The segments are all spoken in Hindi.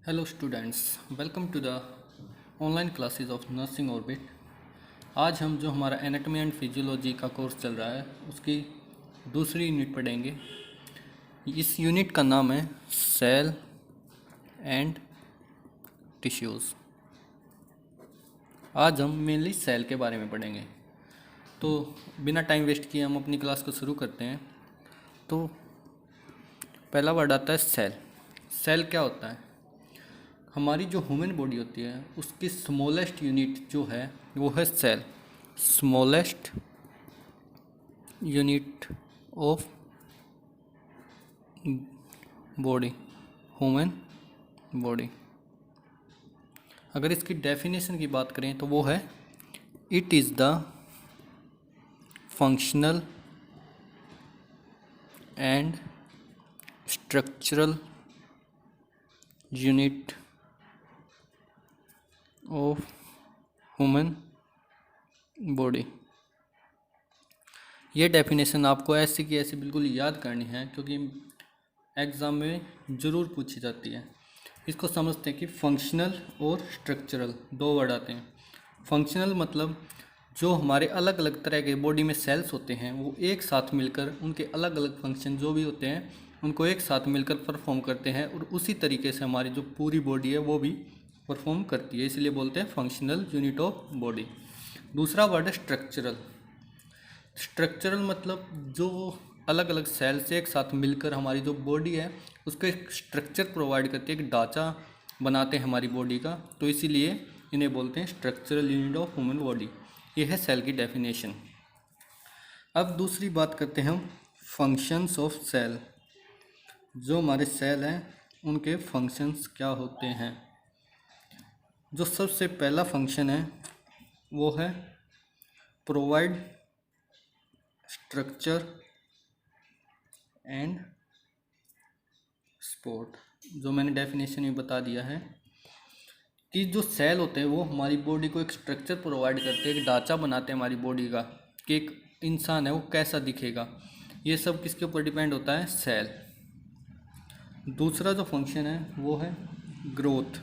Hello students, welcome to the online classes of Nursing Orbit. आज हम जो हमारा एनाटॉमी एंड फिजियोलॉजी का कोर्स चल रहा है उसकी दूसरी यूनिट पढ़ेंगे। इस यूनिट का नाम है सेल एंड टिश्यूज़। आज हम मेनली सेल के बारे में पढ़ेंगे। तो बिना टाइम वेस्ट किए हम अपनी क्लास को शुरू करते हैं। तो पहला वर्ड आता है सेल। सेल क्या होता है? हमारी जो ह्यूमन बॉडी होती है उसकी स्मॉलेस्ट यूनिट जो है वो है cell. Smallest unit of body, human body. अगर इसकी डेफिनेशन की बात करें तो वो है it is the functional and structural unit of human body. ये डेफिनेशन आपको ऐसी की ऐसी बिल्कुल याद करनी है क्योंकि एग्ज़ाम में ज़रूर पूछी जाती है। इसको समझते हैं कि फंक्शनल और स्ट्रक्चरल दो वर्ड आते हैं। फंक्शनल मतलब जो हमारे अलग अलग तरह के बॉडी में सेल्स होते हैं वो एक साथ मिलकर उनके अलग अलग फंक्शन जो भी होते हैं उनको एक साथ मिलकर परफॉर्म करते हैं और उसी तरीके से हमारी जो पूरी बॉडी है वो भी परफॉर्म करती है, इसलिए बोलते हैं फंक्शनल यूनिट ऑफ बॉडी। दूसरा वर्ड है स्ट्रक्चरल। स्ट्रक्चरल मतलब जो अलग अलग सेल से एक साथ मिलकर हमारी जो बॉडी है उसको एक स्ट्रक्चर प्रोवाइड करती है, एक ढांचा बनाते हैं हमारी बॉडी का, तो इसीलिए इन्हें बोलते हैं structural unit of human body. ये है सेल की डेफिनेशन। अब दूसरी बात करते हैं हम फंक्शंस ऑफ सेल। जो हमारे सेल हैं उनके फंक्शंस क्या होते हैं। जो सबसे पहला फंक्शन है वो है प्रोवाइड स्ट्रक्चर एंड सपोर्ट। जो मैंने डेफिनेशन में बता दिया है कि जो सेल होते हैं वो हमारी बॉडी को एक स्ट्रक्चर प्रोवाइड करते हैं, एक ढांचा बनाते हैं हमारी बॉडी का कि एक इंसान है वो कैसा दिखेगा। ये सब किसके ऊपर डिपेंड होता है? सेल। दूसरा जो फंक्शन है वो है ग्रोथ।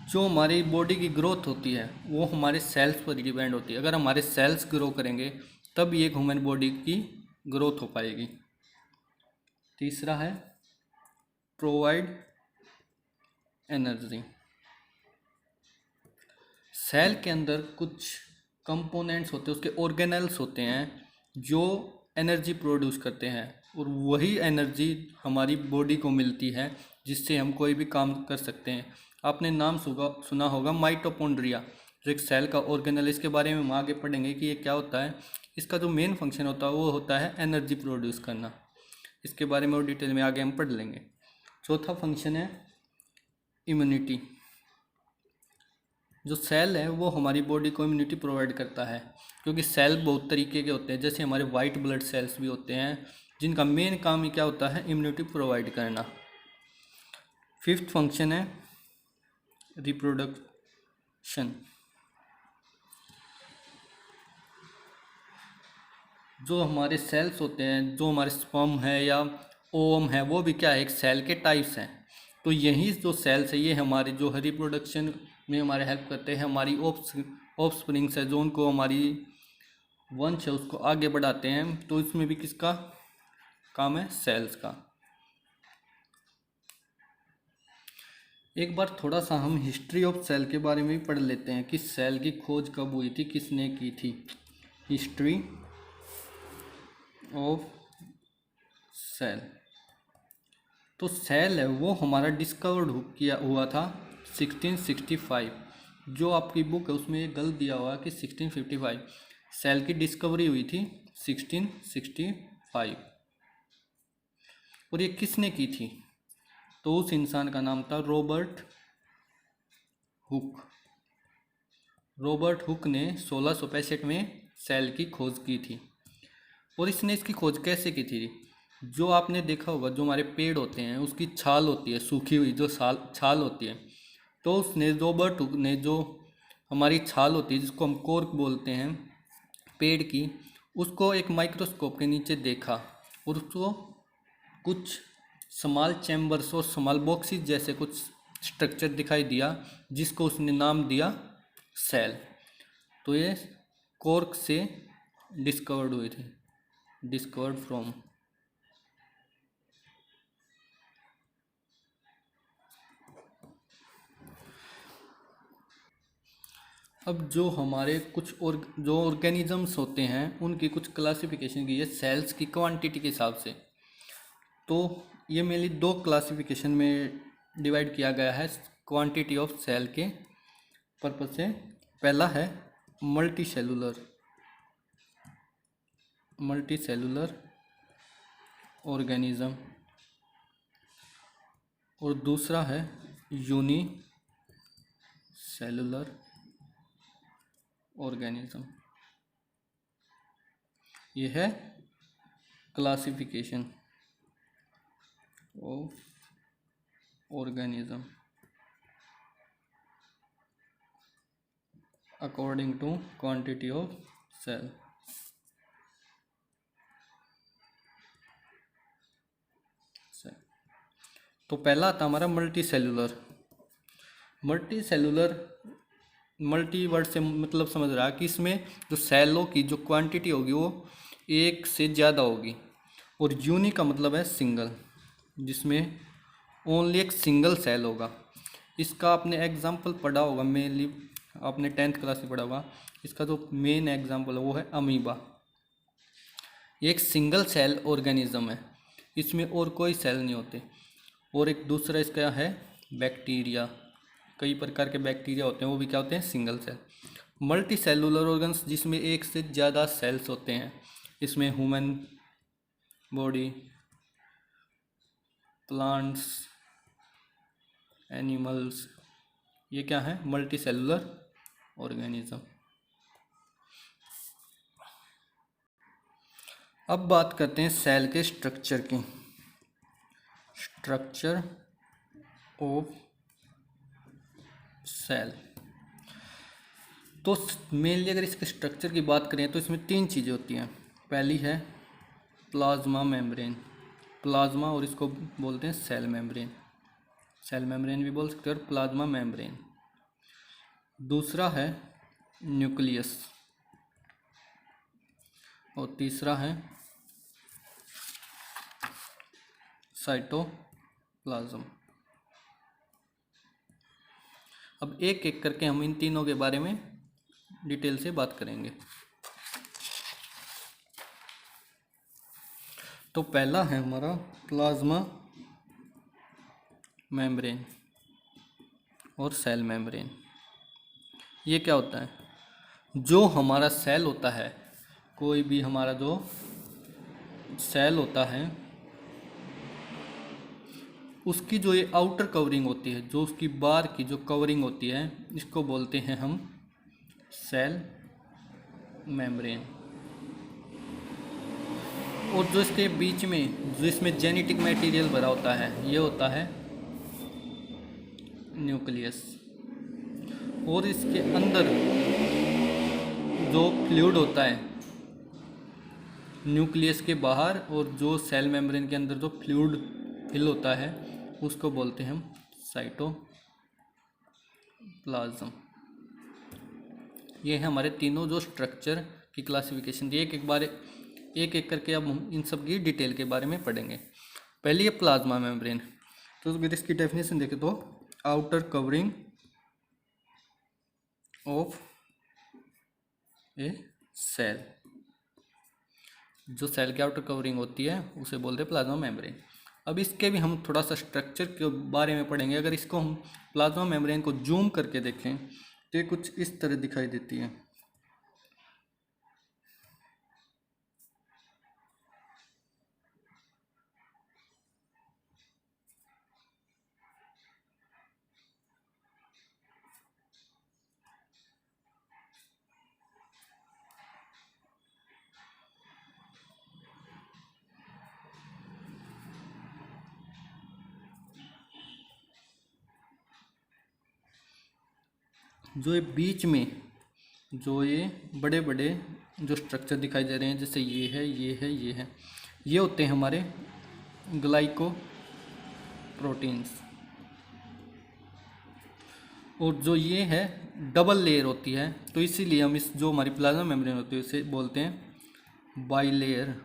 जो हमारी बॉडी की ग्रोथ होती है वो हमारे सेल्स पर डिपेंड होती है। अगर हमारे सेल्स ग्रो करेंगे तब ये ह्यूमन बॉडी की ग्रोथ हो पाएगी। तीसरा है प्रोवाइड एनर्जी। सेल के अंदर कुछ कंपोनेंट्स होते हैं, उसके ऑर्गेनेल्स होते हैं जो एनर्जी प्रोड्यूस करते हैं और वही एनर्जी हमारी बॉडी को मिलती है जिससे हम कोई भी काम कर सकते हैं। आपने नाम सुना होगा माइटोकॉन्ड्रिया, जो एक सेल का ऑर्गेनल। इसके बारे में हम आगे पढ़ेंगे कि ये क्या होता है। इसका जो मेन फंक्शन होता है वो होता है एनर्जी प्रोड्यूस करना। इसके बारे में और डिटेल में आगे हम पढ़ लेंगे। चौथा फंक्शन है इम्यूनिटी। जो सेल है वो हमारी बॉडी को इम्यूनिटी प्रोवाइड करता है क्योंकि सेल बहुत तरीके के होते हैं। जैसे हमारे वाइट ब्लड सेल्स भी होते हैं जिनका मेन काम ही क्या होता है? इम्यूनिटी प्रोवाइड करना। फिफ्थ फंक्शन है रिप्रोडक्शन। जो हमारे सेल्स होते हैं, जो हमारे स्पर्म है या ओवम है, वो भी क्या है? एक सेल के टाइप्स हैं। तो यही जो सेल्स है ये हमारे जो रिप्रोडक्शन में हमारे हेल्प करते हैं। हमारी ऑफस्प्रिंग्स है जो उनको हमारी वंश है उसको आगे बढ़ाते हैं। तो इसमें भी किसका काम है? सेल्स का। एक बार थोड़ा सा हम हिस्ट्री ऑफ सेल के बारे में भी पढ़ लेते हैं कि सेल की खोज कब हुई थी, किसने की थी। History of cell. तो सेल है वो हमारा डिस्कवर्ड किया हुआ था 1665। जो आपकी बुक है उसमें ये गलत दिया हुआ है कि 1655। सेल की डिस्कवरी हुई थी 1665। और ये किसने की थी? तो उस इंसान का नाम था रॉबर्ट हुक। रॉबर्ट हुक ने 1665 में सेल की खोज की थी। और इसने इसकी खोज कैसे की थी? जो आपने देखा होगा जो हमारे पेड़ होते हैं उसकी छाल होती है, सूखी हुई जो छाल होती है, तो उसने रॉबर्ट हुक ने जो हमारी छाल होती है जिसको हम कोर्क बोलते हैं पेड़ की, उसको एक माइक्रोस्कोप के नीचे देखा और उसको कुछ स्मॉल चैम्बर्स और स्मॉल बॉक्सेस जैसे कुछ स्ट्रक्चर दिखाई दिया, जिसको उसने नाम दिया सेल। तो ये कॉर्क से डिस्कवर्ड हुए थे, डिस्कवर्ड फ्रॉम। अब जो हमारे कुछ और जो ऑर्गेनिजम्स होते हैं उनकी कुछ क्लासिफिकेशन की है सेल्स की क्वांटिटी के हिसाब से। तो ये मेनली दो क्लासिफिकेशन में डिवाइड किया गया है क्वांटिटी ऑफ सेल के पर्पज से। पहला है मल्टी सेलुलर ऑर्गेनिज्म और दूसरा है यूनी सेलुलर ऑर्गेनिज्म। ये है classification of organism according to quantity of cell. तो पहला आता हमारा मल्टी सेलुलर। मल्टी वर्ड से मतलब समझ रहा है कि इसमें जो सेलों की जो क्वांटिटी होगी वो एक से ज़्यादा होगी, और यूनी का मतलब है सिंगल, जिसमें ओनली एक सिंगल सेल होगा। इसका आपने एग्जाम्पल पढ़ा होगा, मेनली आपने 10th क्लास में पढ़ा होगा। इसका जो मेन एग्जाम्पल है वो है अमीबा। ये एक सिंगल सेल ऑर्गेनिज्म है, इसमें और कोई सेल नहीं होते। और एक दूसरा इसका है बैक्टीरिया। कई प्रकार के बैक्टीरिया होते हैं, वो भी क्या होते हैं, single cell. Multi cellular organs जिसमें एक से ज़्यादा सेल्स होते हैं, इसमें ह्यूमन बॉडी, प्लांट्स, एनिमल्स, ये क्या है, मल्टी सेलुलर ऑर्गेनिज्म। अब बात करते हैं सेल के स्ट्रक्चर की। Structure of cell. तो मेनली अगर इसके स्ट्रक्चर की बात करें तो इसमें 3 चीज़ें होती हैं। पहली है प्लाज्मा मेम्ब्रेन, प्लाज्मा, और इसको बोलते हैं सेल मेम्ब्रेन। सेल मेम्ब्रेन भी बोल सकते हैं और प्लाज्मा मेम्ब्रेन। दूसरा है न्यूक्लियस और तीसरा है साइटोप्लाज्म। अब एक एक करके हम इन तीनों के बारे में डिटेल से बात करेंगे। तो पहला है हमारा प्लाज्मा मेम्ब्रेन और सेल मेम्ब्रेन। ये क्या होता है, जो हमारा सेल होता है, कोई भी हमारा जो सेल होता है उसकी जो ये आउटर कवरिंग होती है, जो उसकी बाहर की जो कवरिंग होती है, इसको बोलते हैं हम सेल मेम्ब्रेन। और जो इसके बीच में जो इसमें जेनेटिक मटेरियल भरा होता है, ये होता है न्यूक्लियस। और इसके अंदर जो फ्लूइड होता है न्यूक्लियस के बाहर, और जो सेल मेम्ब्रेन के अंदर जो फ्लूइड फिल होता है, उसको बोलते हैं हम साइटोप्लाज्म। ये है हमारे तीनों जो स्ट्रक्चर की क्लासिफिकेशन दी। एक एक करके अब हम इन सब की डिटेल के बारे में पढ़ेंगे। पहले ये प्लाज्मा मेम्ब्रेन। तो अगर इसकी डेफिनेशन देखें तो outer covering of a cell, जो सेल की आउटर कवरिंग होती है उसे बोलते हैं प्लाज्मा मेम्ब्रेन। अब इसके भी हम थोड़ा सा स्ट्रक्चर के बारे में पढ़ेंगे। अगर इसको हम प्लाज्मा मेम्ब्रेन को जूम करके देखें तो ये कुछ इस तरह दिखाई देती है। जो ये बीच में जो ये बड़े बड़े जो स्ट्रक्चर दिखाई दे रहे हैं, जैसे ये है, ये है, ये है, ये होते हैं हमारे प्रोटीन्स। और जो ये है डबल लेयर होती है, तो इसीलिए हम इस जो हमारी प्लाज्मा मेम्ब्रेन होती है उसे बोलते हैं बाइलेयर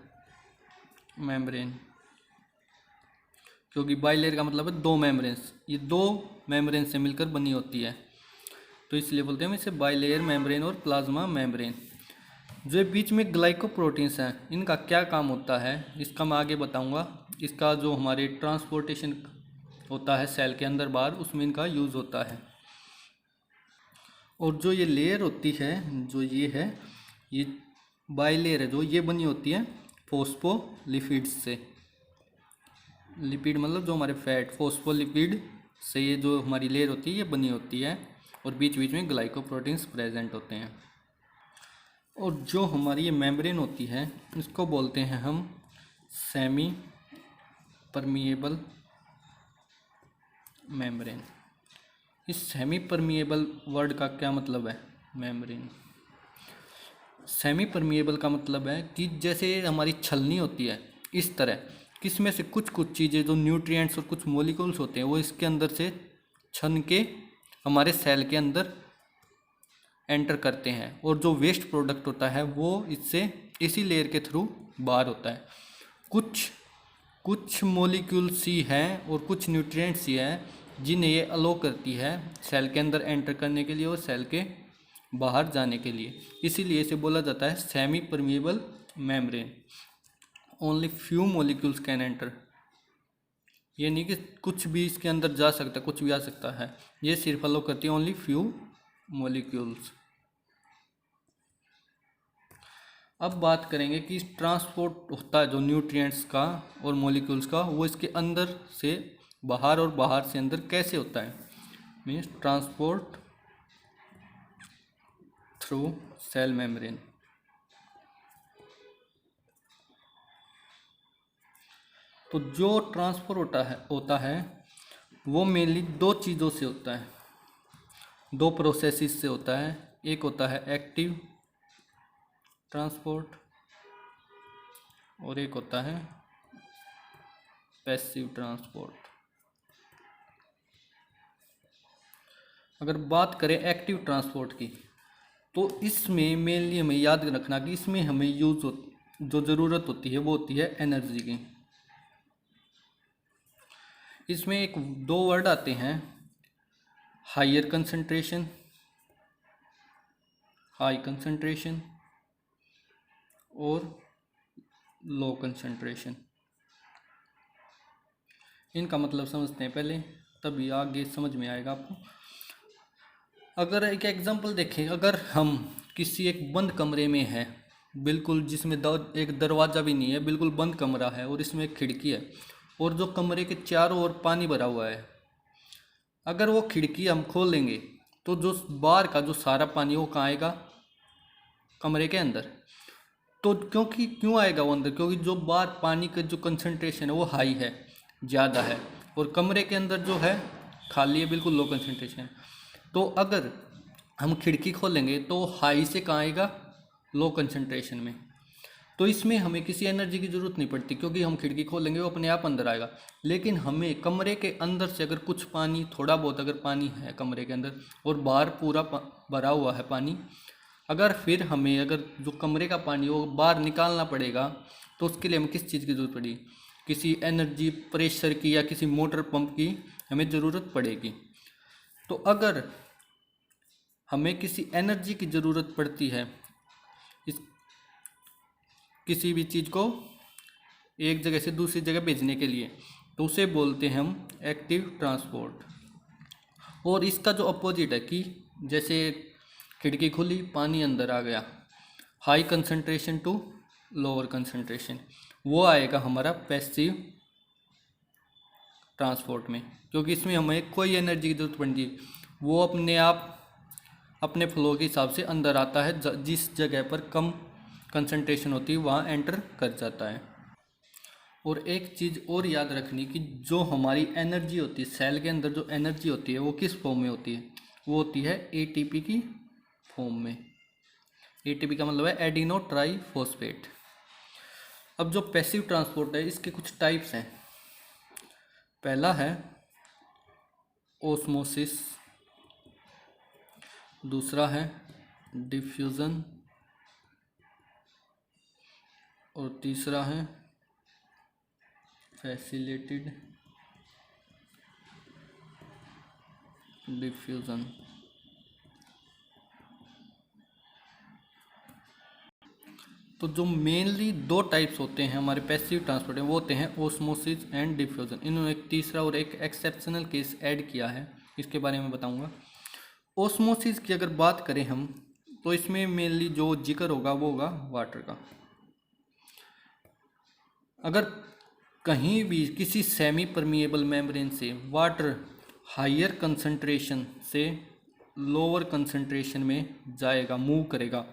मेम्ब्रेन, क्योंकि बाइलेयर का मतलब है दो मेम्ब्रेन्स, ये दो मेम्ब्रेन से मिलकर बनी होती है, तो इसलिए बोलते हैं हम इसे बाइलेयर मेम्ब्रेन और प्लाज्मा मेम्ब्रेन। जो बीच में ग्लाइकोप्रोटीन्स हैं, इनका क्या काम होता है इसका मैं आगे बताऊंगा। इसका जो हमारे ट्रांसपोर्टेशन होता है सेल के अंदर बाहर, उसमें इनका यूज़ होता है। और जो ये लेयर होती है, जो ये है, ये बाइलेयर है जो ये बनी होती है फोस्फोलिपिड्स से। लिपिड मतलब जो हमारे फैट, फोस्फोलिपिड से ये जो हमारी लेयर होती है ये बनी होती है, और बीच बीच में ग्लाइकोप्रोटीन्स प्रेजेंट होते हैं। और जो हमारी ये मेम्ब्रेन होती है इसको बोलते हैं हम सेमी परमिएबल मेम्ब्रेन। इस सेमी परमिएबल वर्ड का क्या मतलब है? मेम्ब्रेन सेमी परमिएबल का मतलब है कि जैसे हमारी छलनी होती है, इस तरह किसमें से कुछ कुछ चीज़ें जो न्यूट्रिएंट्स और कुछ मॉलिक्यूल्स होते हैं वो इसके अंदर से छन के हमारे सेल के अंदर एंटर करते हैं, और जो वेस्ट प्रोडक्ट होता है वो इससे इसी लेयर के थ्रू बाहर होता है। कुछ मॉलिक्यूल्स ही हैं और कुछ न्यूट्रिएंट्स ही हैं जिन्हें ये अलो करती है सेल के अंदर एंटर करने के लिए और सेल के बाहर जाने के लिए, इसीलिए इसे बोला जाता है semi permeable membrane. Only few molecules can enter, ये नहीं कि कुछ भी इसके अंदर जा सकता है, कुछ भी आ सकता है, ये सिर्फ अलो करती है ओनली फ्यू मॉलिक्यूल्स। अब बात करेंगे कि ट्रांसपोर्ट होता है जो न्यूट्रिएंट्स का और मॉलिक्यूल्स का, वो इसके अंदर से बाहर और बाहर से अंदर कैसे होता है। Means transport through cell membrane. तो जो ट्रांसफर होता है वो मेनली दो चीज़ों से होता है, दो प्रोसेसेस से होता है। एक होता है एक्टिव ट्रांसपोर्ट और एक होता है पैसिव ट्रांसपोर्ट। अगर बात करें एक्टिव ट्रांसपोर्ट की, तो इसमें मेनली हमें याद रखना कि इसमें हमें जो ज़रूरत होती है वो होती है एनर्जी की। इसमें एक दो वर्ड आते हैं, हाई कंसंट्रेशन और लो कंसंट्रेशन। इनका मतलब समझते हैं पहले, तभी आगे समझ में आएगा आपको। अगर एक एग्जांपल देखें, अगर हम किसी एक बंद कमरे में हैं, बिल्कुल जिसमें एक दरवाज़ा भी नहीं है, बिल्कुल बंद कमरा है और इसमें एक खिड़की है, और जो कमरे के चारों ओर पानी भरा हुआ है, अगर वो खिड़की हम खोलेंगे तो जो बाहर का जो सारा पानी वो कहाँ आएगा? कमरे के अंदर। तो क्यों आएगा वो अंदर? क्योंकि जो बाहर पानी का जो कंसंट्रेशन है वो हाई है, ज़्यादा है, और कमरे के अंदर जो है खाली है, बिल्कुल लो कंसंट्रेशन। तो अगर हम खिड़की खोलेंगे तो हाई से कहाँ आएगा? लो कंसंट्रेशन में। तो इसमें हमें किसी एनर्जी की ज़रूरत नहीं पड़ती, क्योंकि हम खिड़की खोलेंगे वो अपने आप अंदर आएगा। लेकिन हमें कमरे के अंदर से अगर कुछ पानी, थोड़ा बहुत अगर पानी है कमरे के अंदर और बाहर पूरा भरा हुआ है पानी, अगर जो कमरे का पानी वो बाहर निकालना पड़ेगा, तो उसके लिए हमें किस चीज़ की ज़रूरत पड़ेगी? किसी एनर्जी, प्रेशर की या किसी मोटर पंप की हमें ज़रूरत पड़ेगी। तो अगर हमें किसी एनर्जी की ज़रूरत पड़ती है किसी भी चीज़ को एक जगह से दूसरी जगह भेजने के लिए, तो उसे बोलते हैं हम एक्टिव ट्रांसपोर्ट। और इसका जो अपोजिट है कि जैसे खिड़की खुली, पानी अंदर आ गया, high concentration to lower concentration, वो आएगा हमारा पैसिव ट्रांसपोर्ट में, क्योंकि इसमें हमें कोई एनर्जी की जरूरत पड़ती है, वो अपने आप अपने फ्लो के हिसाब से अंदर आता है, जिस जगह पर कम कंसंट्रेशन होती है वहाँ एंटर कर जाता है। और एक चीज़ और याद रखनी कि जो हमारी एनर्जी होती है, सेल के अंदर जो एनर्जी होती है वो किस फॉर्म में होती है? वो होती है एटीपी की फॉर्म में। एटीपी का मतलब है एडिनो ट्राईफॉस्फेट। अब जो पैसिव ट्रांसपोर्ट है इसके कुछ टाइप्स हैं। पहला है ओस्मोसिस, दूसरा है डिफ्यूज़न और तीसरा है फैसिलिटेड डिफ्यूज़न। तो जो मेनली दो टाइप्स होते हैं हमारे पैसिव ट्रांसपोर्ट में, वो होते हैं ओस्मोसिस एंड डिफ्यूज़न। इन्होंने एक तीसरा और एक एक्सेप्शनल केस ऐड किया है, इसके बारे में बताऊंगा। ओस्मोसिस की अगर बात करें हम, तो इसमें मेनली जो जिक्र होगा वो होगा वाटर का। अगर कहीं भी किसी सेमी परमिएबल मेम्ब्रेन से वाटर हायर कंसंट्रेशन से लोअर कंसंट्रेशन में जाएगा, मूव करेगा,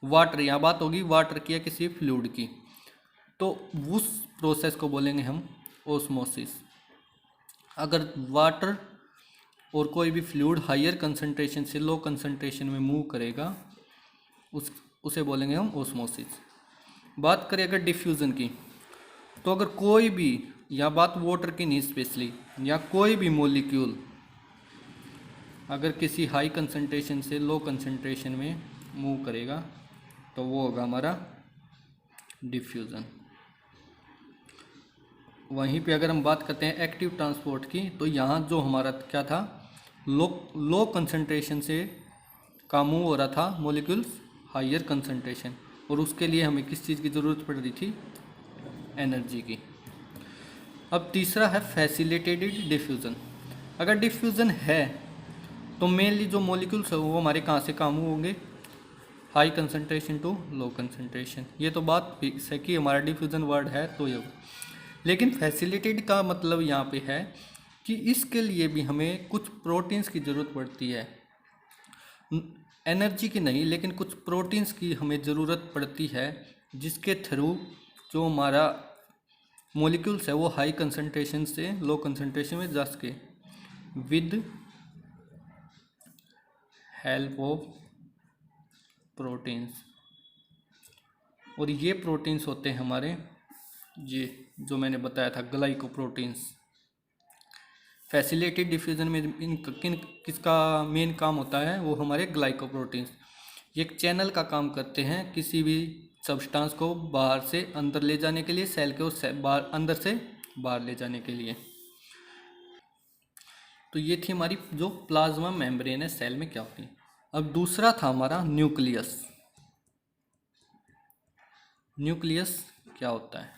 वाटर, यहाँ बात होगी वाटर की या किसी फ्लूइड की, तो उस प्रोसेस को बोलेंगे हम ओस्मोसिस। अगर वाटर और कोई भी फ्लूइड हायर कंसंट्रेशन से लो कंसंट्रेशन में मूव करेगा, उसे बोलेंगे हम ओस्मोसिस। बात करें अगर डिफ्यूज़न की, तो अगर कोई भी, या बात वाटर की नहीं स्पेशली, या कोई भी मॉलिक्यूल अगर किसी हाई कंसंट्रेशन से लो कंसंट्रेशन में मूव करेगा, तो वो होगा हमारा डिफ्यूज़न। वहीं पे अगर हम बात करते हैं एक्टिव ट्रांसपोर्ट की, तो यहाँ जो हमारा क्या था, लो कंसंट्रेशन से का मूव हो रहा था मॉलिक्यूल्स हायर कंसंट्रेशन, और उसके लिए हमें किस चीज़ की ज़रूरत पड़ रही थी, एनर्जी की। अब तीसरा है फैसिलिटेटेड डिफ्यूज़न। अगर डिफ्यूज़न है तो मेनली जो मॉलिक्यूल्स है वो हमारे कहाँ से कहाँ मूव होंगे, high concentration to low concentration. ये तो बात फिक्स है कि हमारा डिफ्यूज़न वर्ड है तो ये, लेकिन फैसिलिटेड का मतलब यहाँ पे है कि इसके लिए भी हमें कुछ प्रोटीन्स की ज़रूरत पड़ती है, एनर्जी की नहीं, लेकिन कुछ प्रोटीन्स की हमें ज़रूरत पड़ती है, जिसके थ्रू जो हमारा मॉलिक्यूल्स है वो हाई कंसंट्रेशन से लो कंसंट्रेशन में जा सके, विद हेल्प ऑफ प्रोटीन्स। और ये प्रोटीन्स होते हैं हमारे, ये जो मैंने बताया था, ग्लाइकोप्रोटीन्स। फैसिलिटेटेड डिफ्यूज़न में किसका मेन काम होता है, वो हमारे ग्लाइकोप्रोटीन्स। ये एक चैनल का काम करते हैं किसी भी सब्सटेंस को बाहर से अंदर ले जाने के लिए, सेल के उस अंदर से बाहर ले जाने के लिए। तो ये थी हमारी जो प्लाज्मा मेम्ब्रेन है सेल में क्या होती है। अब दूसरा था हमारा न्यूक्लियस। न्यूक्लियस क्या होता है,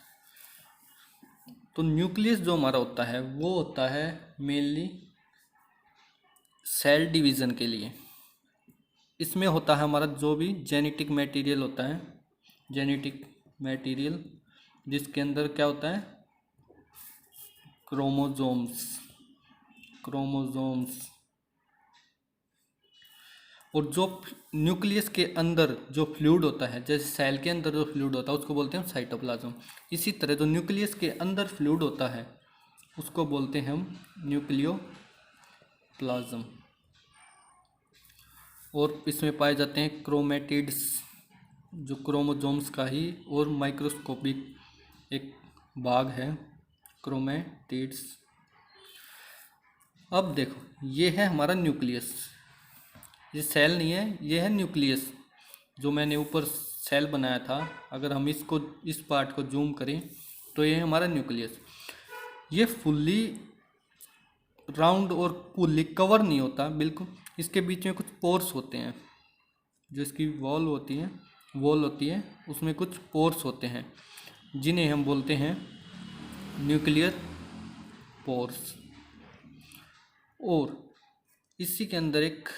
तो न्यूक्लियस जो हमारा होता है वो होता है मेनली सेल डिवीज़न के लिए। इसमें होता है हमारा जो भी जेनेटिक मटेरियल होता है, जेनेटिक मटेरियल, जिसके अंदर क्या होता है, क्रोमोसोम्स, और जो न्यूक्लियस के अंदर जो फ्लूइड होता है, जैसे सेल के अंदर जो फ्लूइड होता है उसको बोलते हैं साइटोप्लाज्म। इसी तरह जो न्यूक्लियस के अंदर फ्लूइड होता है उसको बोलते हैं हम न्यूक्लियोप्लाज्म। और इसमें पाए जाते हैं क्रोमेटिड्स, जो क्रोमोसोम्स का ही और माइक्रोस्कोपिक एक भाग है, क्रोमेटिड्स। अब देखो ये है हमारा न्यूक्लियस, ये सेल नहीं है, ये है न्यूक्लियस जो मैंने ऊपर सेल बनाया था। अगर हम इसको, इस पार्ट को जूम करें तो ये है हमारा न्यूक्लियस। ये फुल्ली राउंड और फुल्ली कवर नहीं होता बिल्कुल, इसके बीच में कुछ पोर्स होते हैं, जो इसकी वॉल होती है उसमें कुछ पोर्स होते हैं, जिन्हें हम बोलते हैं न्यूक्लियर पोर्स। और इसी के अंदर एक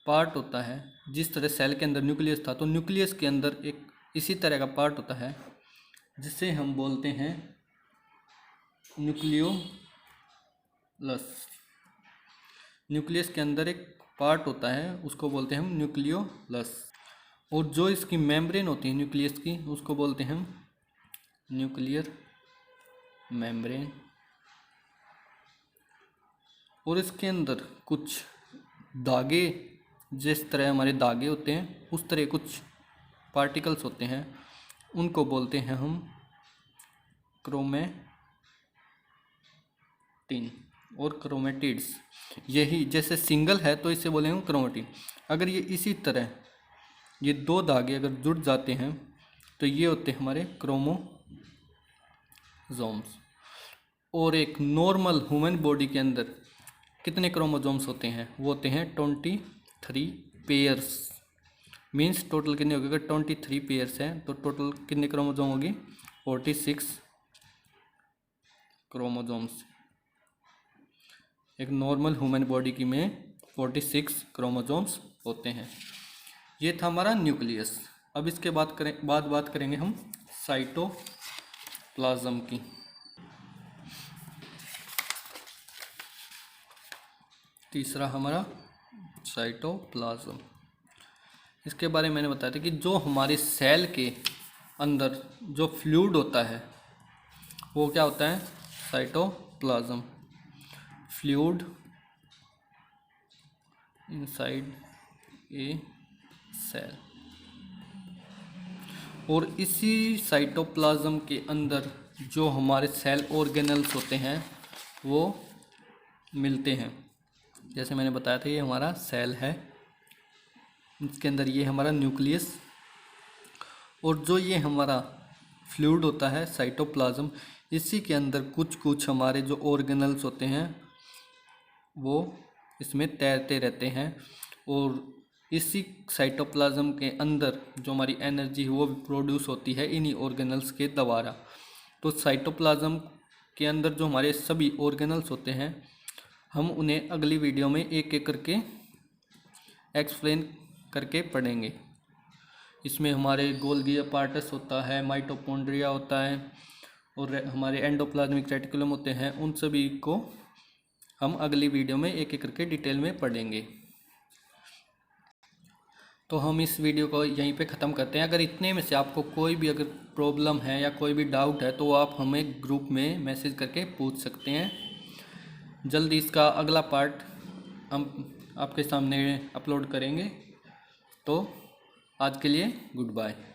पार्ट होता है, जिस तरह सेल के अंदर न्यूक्लियस था, तो न्यूक्लियस के अंदर एक इसी तरह का पार्ट होता है जिसे हम बोलते हैं न्यूक्लियोलस। न्यूक्लियस के अंदर एक पार्ट होता है, उसको बोलते हैं हम न्यूक्लियोलस। और जो इसकी मेम्ब्रेन होती है न्यूक्लियस की, उसको बोलते हैं हम न्यूक्लियर मेम्ब्रेन। और इसके अंदर कुछ धागे, जिस तरह हमारे धागे होते हैं उस तरह कुछ पार्टिकल्स होते हैं, उनको बोलते हैं हम क्रोमेटिड्स। क्रोमेटिन और क्रोमेटिड्स, यही जैसे सिंगल है तो इसे बोलेंगे क्रोमेटिन। अगर ये इसी तरह ये दो धागे अगर जुड़ जाते हैं तो ये होते हैं हमारे क्रोमोसोम्स। और एक नॉर्मल ह्यूमन बॉडी के अंदर कितने क्रोमोसोम्स होते हैं? वो होते हैं 23 पेयर्स। मीन्स टोटल कितने होगी? अगर 23 पेयर्स हैं तो टोटल कितने क्रोमोसोम होगी? 46 क्रोमोसोम्स। एक नॉर्मल ह्यूमन बॉडी की में 46 क्रोमोसोम्स होते हैं। ये था हमारा न्यूक्लियस। अब इसके बात करेंगे हम साइटोप्लाज्म की। तीसरा हमारा साइटोप्लाज्म। इसके बारे में मैंने बताया था कि जो हमारे सेल के अंदर जो फ्लूइड होता है वो क्या होता है? Cytoplasm. Fluid inside a cell. और इसी साइटोप्लाज्म के अंदर जो हमारे सेल ऑर्गेनल्स होते हैं वो मिलते हैं। जैसे मैंने बताया था ये हमारा सेल है, इसके अंदर ये हमारा न्यूक्लियस, और जो ये हमारा फ्लूइड होता है साइटोप्लाज्म, इसी के अंदर कुछ हमारे जो ऑर्गेनल्स होते हैं वो इसमें तैरते रहते हैं। और इसी साइटोप्लाज्म के अंदर जो हमारी एनर्जी है वो प्रोड्यूस होती है इन्हीं ऑर्गेनल्स के द्वारा। तो साइटोप्लाज्म के अंदर जो हमारे सभी ऑर्गेनल्स होते हैं हम उन्हें अगली वीडियो में एक एक करके एक्सप्लेन करके पढ़ेंगे। इसमें हमारे गोल्गी अपार्टस होता है, माइटोकॉन्ड्रिया होता है और हमारे एंडोप्लाज्मिक रेटिकुलम होते हैं। उन सभी को हम अगली वीडियो में एक एक करके डिटेल में पढ़ेंगे। तो हम इस वीडियो को यहीं पे ख़त्म करते हैं। अगर इतने में से आपको कोई भी अगर प्रॉब्लम है या कोई भी डाउट है तो आप हमें ग्रुप में मैसेज करके पूछ सकते हैं। जल्दी इसका अगला पार्ट हम आपके सामने अपलोड करेंगे। तो आज के लिए गुड बाय।